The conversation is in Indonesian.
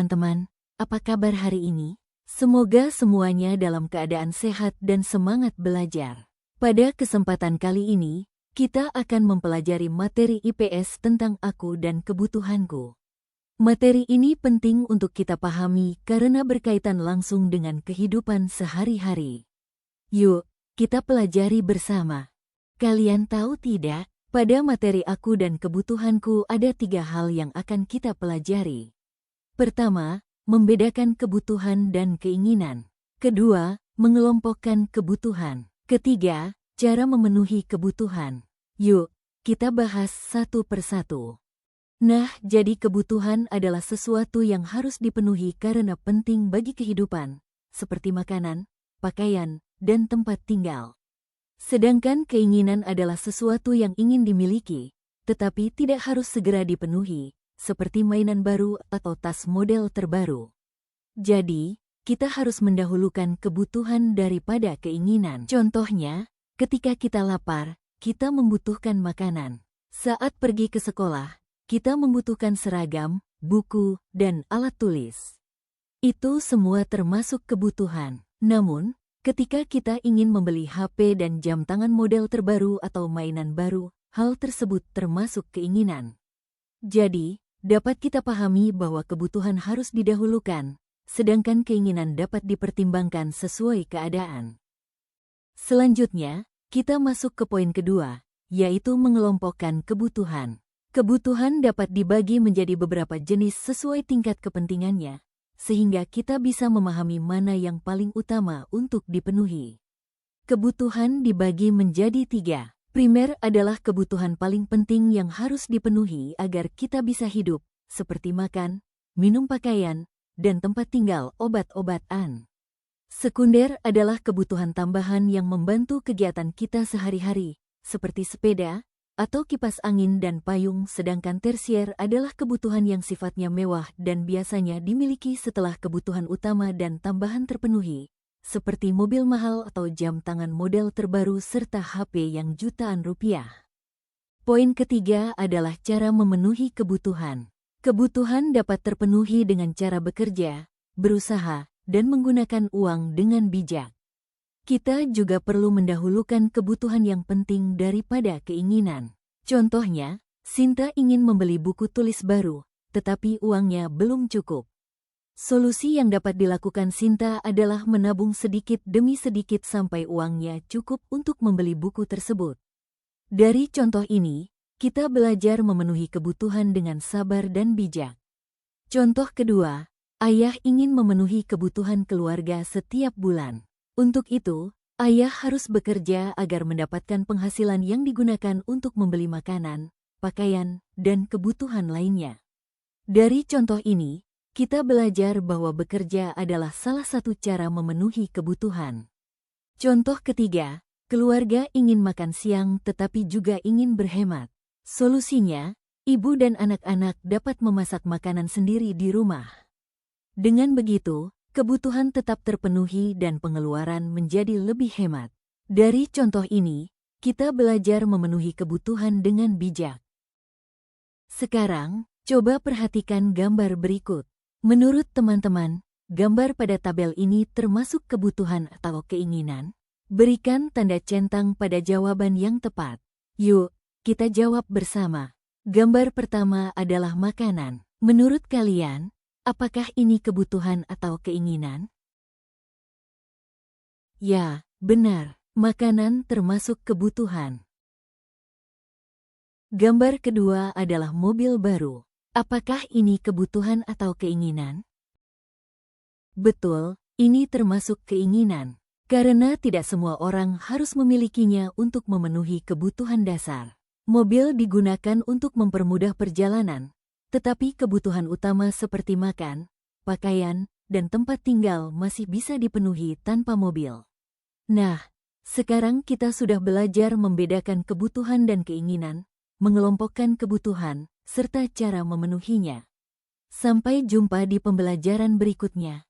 teman-teman, apa kabar hari ini? Semoga semuanya dalam keadaan sehat dan semangat belajar. Pada kesempatan kali ini, kita akan mempelajari materi IPS tentang aku dan kebutuhanku. Materi ini penting untuk kita pahami karena berkaitan langsung dengan kehidupan sehari-hari. Yuk, kita pelajari bersama. Kalian tahu tidak? Pada materi aku dan kebutuhanku ada 3 hal yang akan kita pelajari. Pertama, membedakan kebutuhan dan keinginan. Kedua, mengelompokkan kebutuhan. Ketiga, cara memenuhi kebutuhan. Yuk, kita bahas satu persatu. Nah, jadi kebutuhan adalah sesuatu yang harus dipenuhi karena penting bagi kehidupan, seperti makanan, pakaian, dan tempat tinggal. Sedangkan keinginan adalah sesuatu yang ingin dimiliki, tetapi tidak harus segera dipenuhi, seperti mainan baru atau tas model terbaru. Jadi, kita harus mendahulukan kebutuhan daripada keinginan. Contohnya, ketika kita lapar, kita membutuhkan makanan. Saat pergi ke sekolah, kita membutuhkan seragam, buku, dan alat tulis. Itu semua termasuk kebutuhan. Namun, ketika kita ingin membeli HP dan jam tangan model terbaru atau mainan baru, hal tersebut termasuk keinginan. Jadi, dapat kita pahami bahwa kebutuhan harus didahulukan, sedangkan keinginan dapat dipertimbangkan sesuai keadaan. Selanjutnya, kita masuk ke poin kedua, yaitu mengelompokkan kebutuhan. Kebutuhan dapat dibagi menjadi beberapa jenis sesuai tingkat kepentingannya, sehingga kita bisa memahami mana yang paling utama untuk dipenuhi. Kebutuhan dibagi menjadi 3. Primer adalah kebutuhan paling penting yang harus dipenuhi agar kita bisa hidup, seperti makan, minum pakaian, dan tempat tinggal obat-obatan. Sekunder adalah kebutuhan tambahan yang membantu kegiatan kita sehari-hari, seperti sepeda, atau kipas angin dan payung, sedangkan tersier adalah kebutuhan yang sifatnya mewah dan biasanya dimiliki setelah kebutuhan utama dan tambahan terpenuhi, seperti mobil mahal atau jam tangan model terbaru serta HP yang jutaan rupiah. Poin ketiga adalah cara memenuhi kebutuhan. Kebutuhan dapat terpenuhi dengan cara bekerja, berusaha, dan menggunakan uang dengan bijak. Kita juga perlu mendahulukan kebutuhan yang penting daripada keinginan. Contohnya, Sinta ingin membeli buku tulis baru, tetapi uangnya belum cukup. Solusi yang dapat dilakukan Sinta adalah menabung sedikit demi sedikit sampai uangnya cukup untuk membeli buku tersebut. Dari contoh ini, kita belajar memenuhi kebutuhan dengan sabar dan bijak. Contoh kedua, ayah ingin memenuhi kebutuhan keluarga setiap bulan. Untuk itu, ayah harus bekerja agar mendapatkan penghasilan yang digunakan untuk membeli makanan, pakaian, dan kebutuhan lainnya. Dari contoh ini, kita belajar bahwa bekerja adalah salah satu cara memenuhi kebutuhan. Contoh ketiga, keluarga ingin makan siang tetapi juga ingin berhemat. Solusinya, ibu dan anak-anak dapat memasak makanan sendiri di rumah. Dengan begitu, kebutuhan tetap terpenuhi dan pengeluaran menjadi lebih hemat. Dari contoh ini, kita belajar memenuhi kebutuhan dengan bijak. Sekarang, coba perhatikan gambar berikut. Menurut teman-teman, gambar pada tabel ini termasuk kebutuhan atau keinginan? Berikan tanda centang pada jawaban yang tepat. Yuk, kita jawab bersama. Gambar pertama adalah makanan. Menurut kalian, apakah ini kebutuhan atau keinginan? Ya, benar. Makanan termasuk kebutuhan. Gambar kedua adalah mobil baru. Apakah ini kebutuhan atau keinginan? Betul, ini termasuk keinginan. Karena tidak semua orang harus memilikinya untuk memenuhi kebutuhan dasar. Mobil digunakan untuk mempermudah perjalanan, tetapi kebutuhan utama seperti makan, pakaian, dan tempat tinggal masih bisa dipenuhi tanpa mobil. Nah, sekarang kita sudah belajar membedakan kebutuhan dan keinginan, mengelompokkan kebutuhan, serta cara memenuhinya. Sampai jumpa di pembelajaran berikutnya.